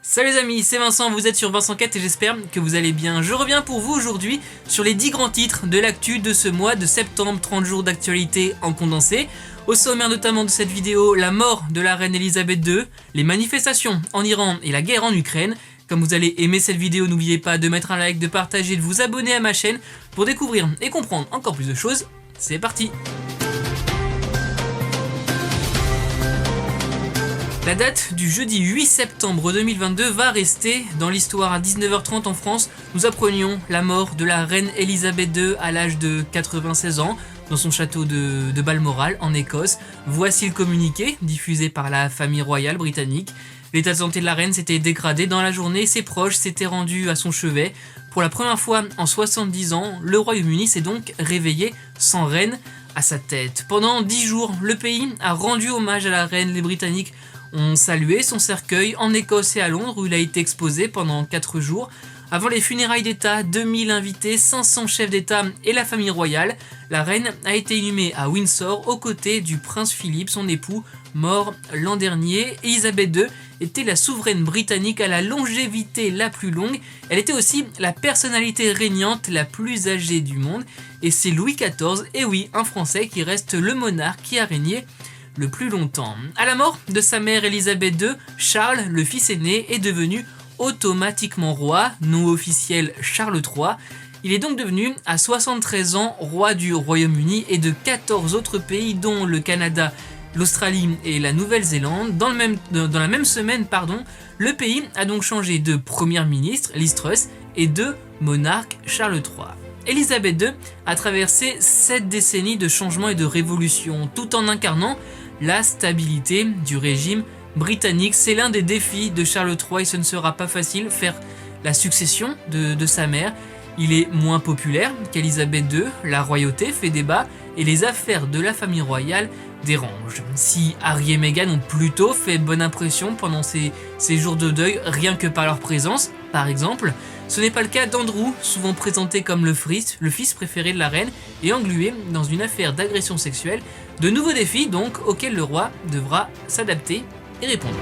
Salut les amis, c'est Vincent, vous êtes sur Vincent 4 et j'espère que vous allez bien. Je reviens pour vous aujourd'hui sur les 10 grands titres de l'actu de ce mois de septembre, 30 jours d'actualité en condensé. Au sommaire notamment de cette vidéo, la mort de la reine Elisabeth II, les manifestations en Iran et la guerre en Ukraine. Comme vous allez aimer cette vidéo, n'oubliez pas de mettre un like, de partager, de vous abonner à ma chaîne pour découvrir et comprendre encore plus de choses. C'est parti! La date du jeudi 8 septembre 2022 va rester dans l'histoire. À 19h30 en France, nous apprenions la mort de la reine Elisabeth II à l'âge de 96 ans dans son château de Balmoral en Écosse. Voici le communiqué diffusé par la famille royale britannique. L'état de santé de la reine s'était dégradé dans la journée, ses proches s'étaient rendus à son chevet. Pour la première fois en 70 ans, le Royaume-Uni s'est donc réveillé sans reine à sa tête. Pendant 10 jours, le pays a rendu hommage à la reine. Les Britanniques ont salué son cercueil en Écosse et à Londres où il a été exposé pendant 4 jours. Avant les funérailles d'État, 2000 invités, 500 chefs d'État et la famille royale, la reine a été inhumée à Windsor aux côtés du prince Philippe, son époux, mort l'an dernier. Elisabeth II était la souveraine britannique à la longévité la plus longue. Elle était aussi la personnalité régnante la plus âgée du monde. Et c'est Louis XIV, et oui, un Français, qui reste le monarque qui a régné le plus longtemps. À la mort de sa mère Elisabeth II, Charles, le fils aîné, est devenu automatiquement roi, nom officiel Charles III. Il est donc devenu à 73 ans roi du Royaume-Uni et de 14 autres pays dont le Canada, l'Australie et la Nouvelle-Zélande. Dans la même semaine, le pays a donc changé de première ministre, Liz Truss, et de monarque, Charles III. Elisabeth II a traversé 7 décennies de changements et de révolutions, tout en incarnant la stabilité du régime britannique. C'est l'un des défis de Charles III et ce ne sera pas facile faire la succession de sa mère. Il est moins populaire qu'Elisabeth II, la royauté fait débat et les affaires de la famille royale dérangent. Si Harry et Meghan ont plutôt fait bonne impression pendant ces jours de deuil, rien que par leur présence, par exemple, ce n'est pas le cas d'Andrew, souvent présenté comme le fils préféré de la reine et englué dans une affaire d'agression sexuelle. De nouveaux défis donc auxquels le roi devra s'adapter et répondre.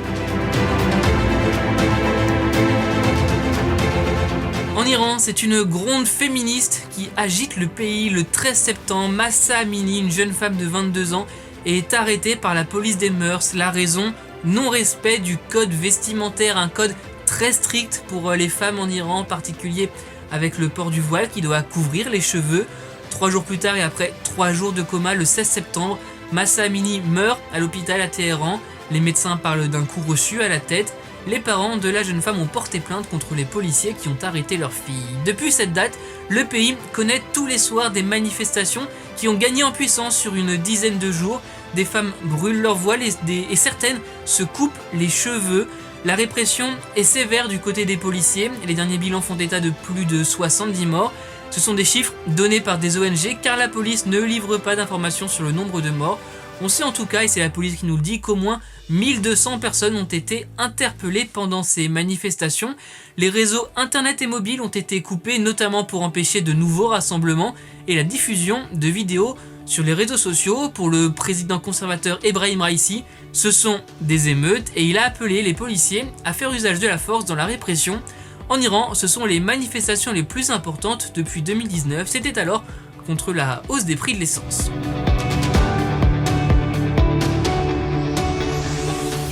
En Iran, c'est une gronde féministe qui agite le pays. Le 13 septembre, Mahsa Amini, une jeune femme de 22 ans, est arrêtée par la police des mœurs. La raison, non-respect du code vestimentaire, un code très strict pour les femmes en Iran, en particulier avec le port du voile qui doit couvrir les cheveux. 3 jours plus tard et après 3 jours de coma, le 16 septembre, Mahsa Amini meurt à l'hôpital à Téhéran. Les médecins parlent d'un coup reçu à la tête. Les parents de la jeune femme ont porté plainte contre les policiers qui ont arrêté leur fille. Depuis cette date, le pays connaît tous les soirs des manifestations qui ont gagné en puissance sur une dizaine de jours. Des femmes brûlent leur voile et certaines se coupent les cheveux. La répression est sévère du côté des policiers. Les derniers bilans font état de plus de 70 morts. Ce sont des chiffres donnés par des ONG car la police ne livre pas d'informations sur le nombre de morts. On sait en tout cas, et c'est la police qui nous le dit, qu'au moins 1200 personnes ont été interpellées pendant ces manifestations. Les réseaux internet et mobiles ont été coupés, notamment pour empêcher de nouveaux rassemblements et la diffusion de vidéos sur les réseaux sociaux. Pour le président conservateur Ebrahim Raïssi, ce sont des émeutes et il a appelé les policiers à faire usage de la force dans la répression. En Iran, ce sont les manifestations les plus importantes depuis 2019. C'était alors contre la hausse des prix de l'essence.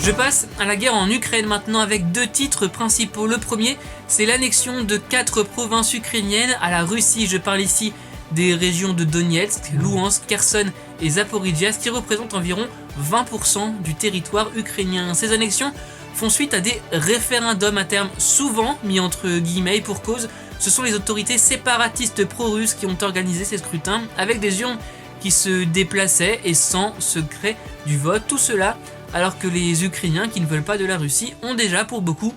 Je passe à la guerre en Ukraine maintenant avec 2 titres principaux. Le premier, c'est l'annexion de 4 provinces ukrainiennes à la Russie. Je parle ici des régions de Donetsk, Louhansk, Kherson et Zaporijia, ce qui représente environ 20% du territoire ukrainien. Ces annexions font suite à des référendums à terme souvent mis entre guillemets et pour cause. Ce sont les autorités séparatistes pro-russes qui ont organisé ces scrutins avec des urnes qui se déplaçaient et sans secret du vote. Tout cela alors que les Ukrainiens qui ne veulent pas de la Russie ont déjà pour beaucoup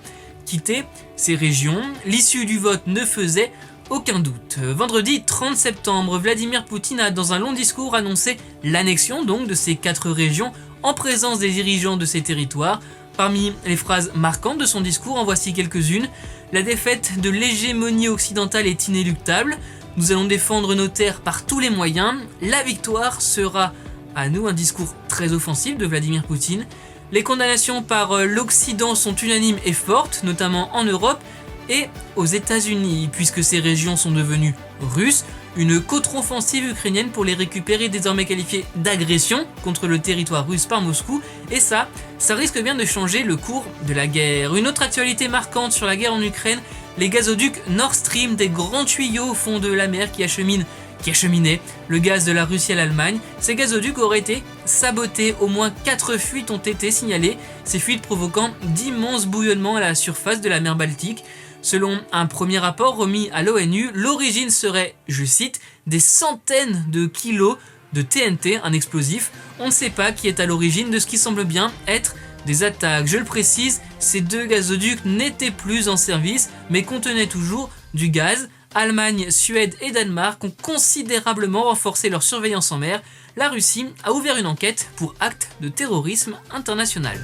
quitté ces régions. L'issue du vote ne faisait aucun doute. Vendredi 30 septembre, Vladimir Poutine a dans un long discours annoncé l'annexion donc de ces 4 régions en présence des dirigeants de ces territoires. Parmi les phrases marquantes de son discours, en voici quelques-unes. La défaite de l'hégémonie occidentale est inéluctable. Nous allons défendre nos terres par tous les moyens. La victoire sera à nous, un discours très offensif de Vladimir Poutine. Les condamnations par l'Occident sont unanimes et fortes, notamment en Europe et aux États-Unis, puisque ces régions sont devenues russes. Une contre-offensive ukrainienne pour les récupérer, désormais qualifiée d'agression contre le territoire russe par Moscou, et ça risque bien de changer le cours de la guerre. Une autre actualité marquante sur la guerre en Ukraine, les gazoducs Nord Stream, des grands tuyaux au fond de la mer qui acheminaient le gaz de la Russie à l'Allemagne. Ces gazoducs auraient été sabotés, au moins 4 fuites ont été signalées, ces fuites provoquant d'immenses bouillonnements à la surface de la mer Baltique. Selon un premier rapport remis à l'ONU, l'origine serait, je cite, des centaines de kilos de TNT, un explosif. On ne sait pas qui est à l'origine de ce qui semble bien être des attaques. Je le précise, ces 2 gazoducs n'étaient plus en service, mais contenaient toujours du gaz. Allemagne, Suède et Danemark ont considérablement renforcé leur surveillance en mer. La Russie a ouvert une enquête pour acte de terrorisme international.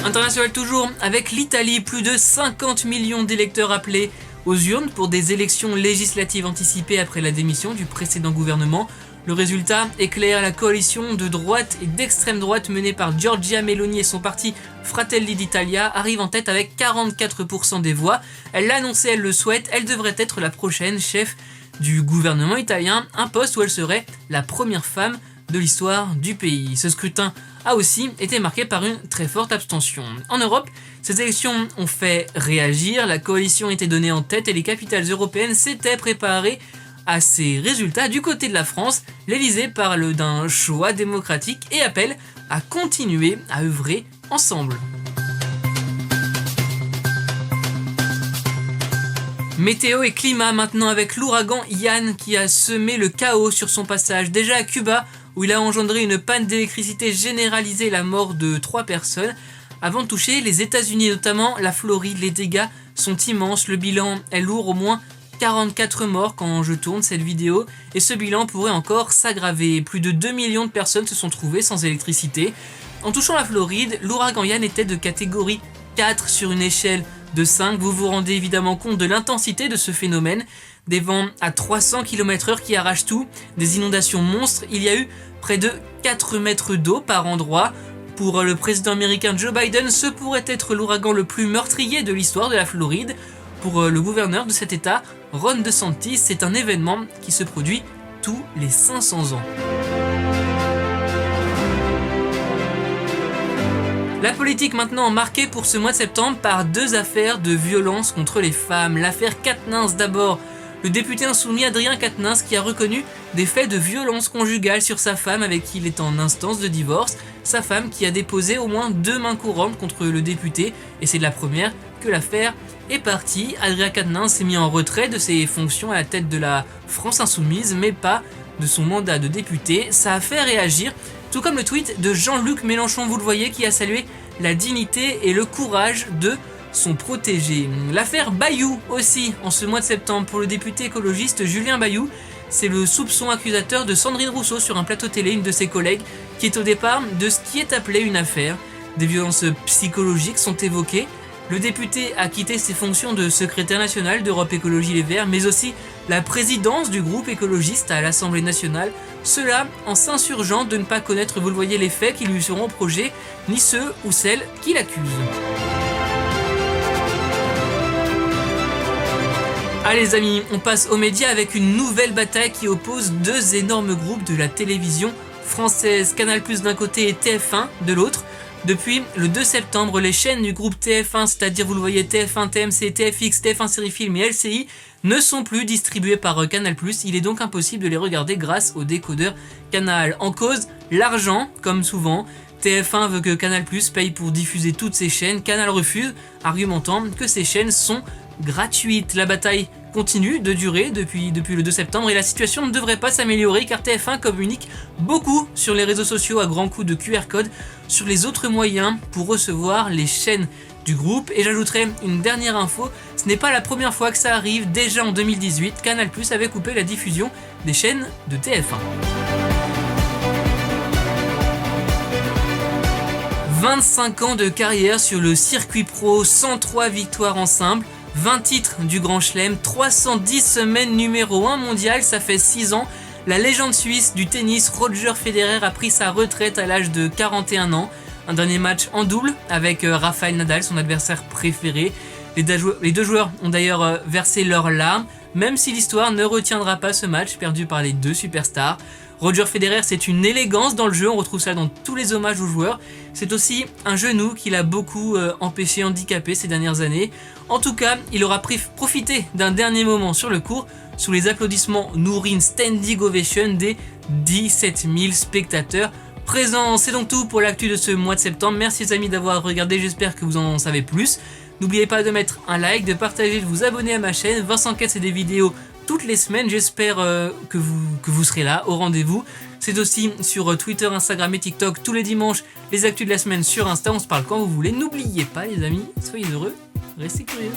International toujours, avec l'Italie, plus de 50 millions d'électeurs appelés aux urnes pour des élections législatives anticipées après la démission du précédent gouvernement. Le résultat est clair, la coalition de droite et d'extrême droite menée par Giorgia Meloni et son parti Fratelli d'Italia arrive en tête avec 44% des voix. Elle l'a annoncé, elle le souhaite, elle devrait être la prochaine chef du gouvernement italien, un poste où elle serait la première femme de l'histoire du pays. Ce scrutin a aussi été marqué par une très forte abstention. En Europe, ces élections ont fait réagir, la coalition était donnée en tête et les capitales européennes s'étaient préparées à ces résultats. Du côté de la France, l'Elysée parle d'un choix démocratique et appelle à continuer à œuvrer ensemble. Météo et climat maintenant avec l'ouragan Ian qui a semé le chaos sur son passage. Déjà à Cuba, où il a engendré une panne d'électricité généralisée et la mort de 3 personnes. Avant de toucher les États-Unis, notamment la Floride, les dégâts sont immenses. Le bilan est lourd, au moins 44 morts quand je tourne cette vidéo. Et ce bilan pourrait encore s'aggraver. Plus de 2 millions de personnes se sont trouvées sans électricité. En touchant la Floride, l'ouragan Ian était de catégorie 4 sur une échelle de 5. Vous vous rendez évidemment compte de l'intensité de ce phénomène. Des vents à 300 km/h qui arrachent tout, des inondations monstres. Il y a eu près de 4 mètres d'eau par endroit. Pour le président américain Joe Biden, ce pourrait être l'ouragan le plus meurtrier de l'histoire de la Floride. Pour le gouverneur de cet état, Ron DeSantis, c'est un événement qui se produit tous les 500 ans. La politique maintenant marquée pour ce mois de septembre par 2 affaires de violence contre les femmes. L'affaire Quatennens d'abord. Le député insoumis Adrien Quatennens qui a reconnu des faits de violence conjugale sur sa femme avec qui il est en instance de divorce. Sa femme qui a déposé au moins 2 mains courantes contre le député et c'est de la première que l'affaire est partie. Adrien Quatennens s'est mis en retrait de ses fonctions à la tête de la France Insoumise mais pas de son mandat de député. Ça a fait réagir, tout comme le tweet de Jean-Luc Mélenchon, vous le voyez, qui a salué la dignité et le courage de son protégé. L'affaire Bayou aussi, en ce mois de septembre, pour le député écologiste Julien Bayou. C'est le soupçon accusateur de Sandrine Rousseau sur un plateau télé, une de ses collègues, qui est au départ de ce qui est appelé une affaire. Des violences psychologiques sont évoquées. Le député a quitté ses fonctions de secrétaire national d'Europe Écologie Les Verts, mais aussi la présidence du groupe écologiste à l'Assemblée nationale. Cela en s'insurgeant de ne pas connaître, vous le voyez, les faits qui lui seront reprochés, ni ceux ou celles qui l'accusent. Allez les amis, on passe aux médias avec une nouvelle bataille qui oppose 2 énormes groupes de la télévision française, Canal+ d'un côté et TF1 de l'autre. Depuis le 2 septembre, les chaînes du groupe TF1, c'est-à-dire vous le voyez TF1, TMC, TFX, TF1 Série Film et LCI, ne sont plus distribuées par Canal+. Il est donc impossible de les regarder grâce au décodeur Canal. En cause, l'argent, comme souvent. TF1 veut que Canal+ paye pour diffuser toutes ses chaînes. Canal refuse, argumentant que ces chaînes sont gratuites. La bataille continue de durer depuis le 2 septembre et la situation ne devrait pas s'améliorer car TF1 communique beaucoup sur les réseaux sociaux à grands coups de QR code sur les autres moyens pour recevoir les chaînes du groupe. Et j'ajouterai une dernière info, ce n'est pas la première fois que ça arrive. Déjà en 2018, Canal+ avait coupé la diffusion des chaînes de TF1. 25 ans de carrière sur le circuit pro, 103 victoires en simple, 20 titres du Grand Chelem, 310 semaines numéro 1 mondial, ça fait 6 ans. La légende suisse du tennis Roger Federer a pris sa retraite à l'âge de 41 ans. Un dernier match en double avec Rafael Nadal, son adversaire préféré. Les deux joueurs ont d'ailleurs versé leurs larmes, même si l'histoire ne retiendra pas ce match perdu par les deux superstars. Roger Federer, c'est une élégance dans le jeu, on retrouve ça dans tous les hommages aux joueurs. C'est aussi un genou qui l'a beaucoup handicapé ces dernières années. En tout cas, il aura profité d'un dernier moment sur le court, sous les applaudissements nourris standing ovation des 17 000 spectateurs présents. C'est donc tout pour l'actu de ce mois de septembre. Merci les amis d'avoir regardé, j'espère que vous en savez plus. N'oubliez pas de mettre un like, de partager, de vous abonner à ma chaîne. Vincent Cat, c'est des vidéos toutes les semaines. J'espère que vous serez là au rendez-vous. C'est aussi sur Twitter, Instagram et TikTok tous les dimanches. Les actus de la semaine sur Insta. On se parle quand vous voulez. N'oubliez pas les amis, soyez heureux, restez curieux.